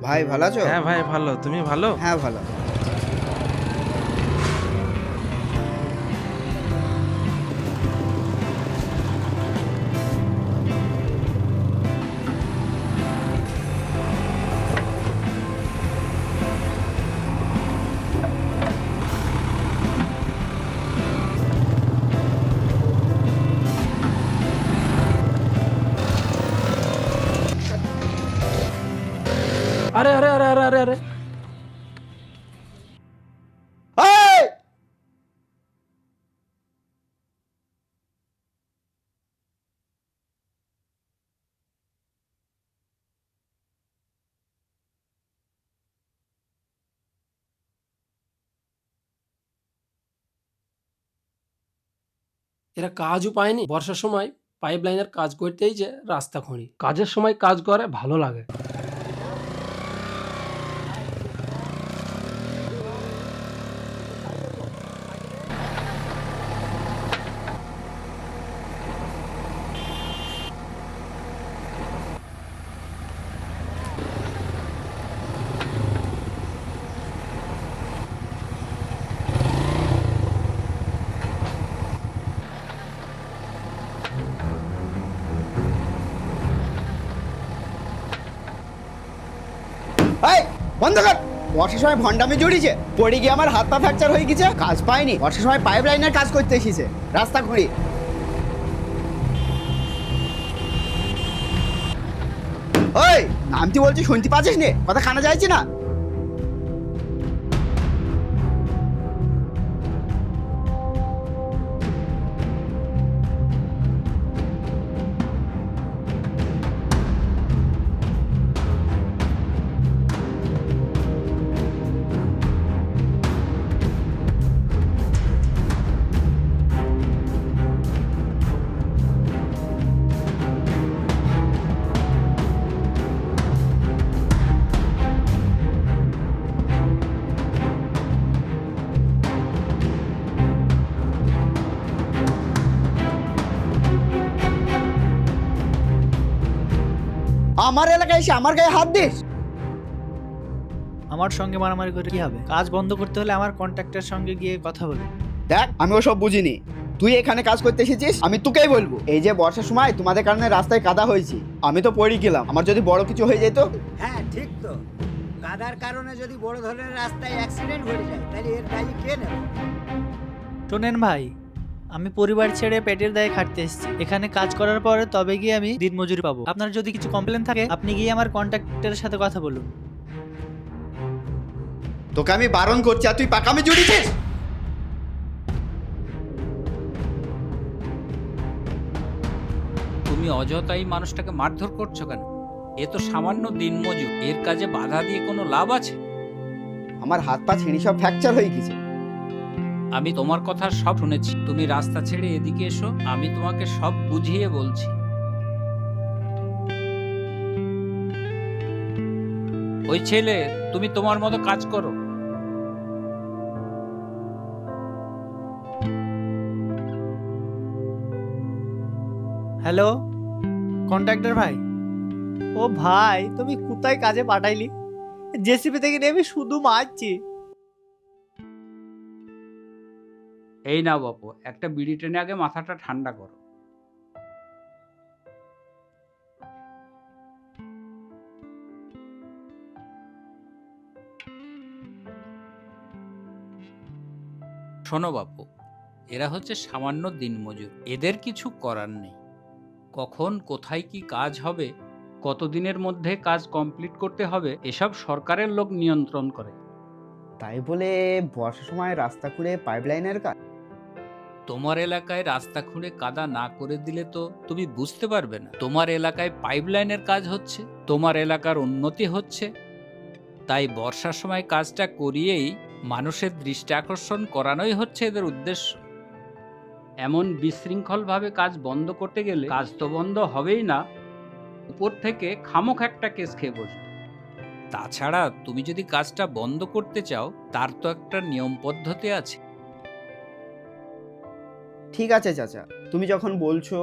ভাই ভালো আছো? হ্যাঁ ভাই ভালো, তুমি ভালো? হ্যাঁ ভালো। আরে আরে আরে আরে আরে আরে এই! এরা কাজও পায়নি বর্ষার সময়। পাইপ লাইনের কাজ করতেই যে রাস্তা খনি, কাজের সময় কাজ করে ভালো লাগে। এই বন্ধ কর। বর্ষার সময় ভন্ডামি জড়িয়েছে, পড়ে গিয়ে আমার হাত পা ফ্র্যাকচার হয়ে গেছে, কাজ পাইনি। বর্ষার সময় পাইপ লাইনের কাজ করতে এসেছে, রাস্তা খুঁড়ি। ওই নামটি বলছি, শুনতে পাচ্ছিস নে? কথা কানা যাচ্ছে না। আমার এলাকায় এসে আমার গায়ে হাত দিস? আমার সঙ্গে মারামারি করে কি হবে? কাজ বন্ধ করতে হলে আমার কন্ট্রাক্টরের সঙ্গে গিয়ে কথা বলুন। দেখ, আমি ওসব বুঝিনি। তুই এখানে কাজ করতে এসেছিস, আমি তোকেই বলবো। এই যে বর্ষার সময় তোমাদের কারণে রাস্তায় কাদা হয়েছি, আমি তো পড়ে গেলাম। আমার যদি বড় কিছু হয়ে যেত? হ্যাঁ ঠিক তো, কাদার কারণে যদি বড় ধরনের রাস্তায় অ্যাক্সিডেন্ট ঘটে যায় তাহলে এর দায়ী কে নেবে? শোনেন ভাই, আমি পরিবার ছেড়ে পেটের দায়ে খাটতে এসেছি। এখানে কাজ করার পরে তবে গিয়ে আমি দিনমজুরি পাবো। আপনার যদি কিছু কমপ্লেন থাকে আপনি গিয়ে আমার কন্ট্রাক্টরের সাথে কথা বলুন। তোকে আমি বারণ করছি, আর তুই পাকামি জড়িয়েছিস। তুমি অযথাই মানুষটাকে মারধর করছো কেন? এ তো সামান্য দিনমজুর, এর কাজে বাধা দিয়ে কোনো লাভ আছে? আমার হাত পা ছিঁড়ি সব ফ্র্যাকচার হয়ে গেছে। আমি তোমার কথা সব শুনেছি, তুমি রাস্তা ছেড়ে এদিকে এসো, আমি তোমাকে সব বুঝিয়ে বলছি। ওই ছেলে, তুমি তোমার মতো কাজ করো। হ্যালো কন্ট্রাক্টর ভাই। ও ভাই, তুমি কোথায় কাজে পাঠাইলি? জেসিবি থেকে নেমে শুধু মারছি। এই না বাপু, একটা বিড়ি টেনে আগে মাথাটা ঠান্ডা করো। শোনো বাপু, এরা হচ্ছে সামান্য দিনমজুর, এদের কিছু করার নেই। কখন কোথায় কি কাজ হবে, কতদিনের মধ্যে কাজ কমপ্লিট করতে হবে, এসব সরকারের লোক নিয়ন্ত্রণ করে। তাই বলে বর্ষার সময় রাস্তা খুঁড়ে পাইপ লাইনের কাজ? তোমার এলাকায় রাস্তা খুঁড়ে কাদা না করে দিলে তো তুমি বুঝতে পারবে না তোমার এলাকায় পাইপলাইনের কাজ হচ্ছে, তোমার এলাকার উন্নতি হচ্ছে। তাই বর্ষার সময় কাজটা করিয়েই মানুষের দৃষ্টি আকর্ষণ করানোই হচ্ছে এদের উদ্দেশ্য। এমন বিশৃঙ্খলভাবে কাজ বন্ধ করতে গেলে কাজ তো বন্ধ হবেই না, উপর থেকে খামোখ একটা কেস খেয়ে বসবে। তাছাড়া তুমি যদি কাজটা বন্ধ করতে চাও, তার তো একটা নিয়ম পদ্ধতি আছে। ঠিক আছে চাচা, তুমি যখন বলছো।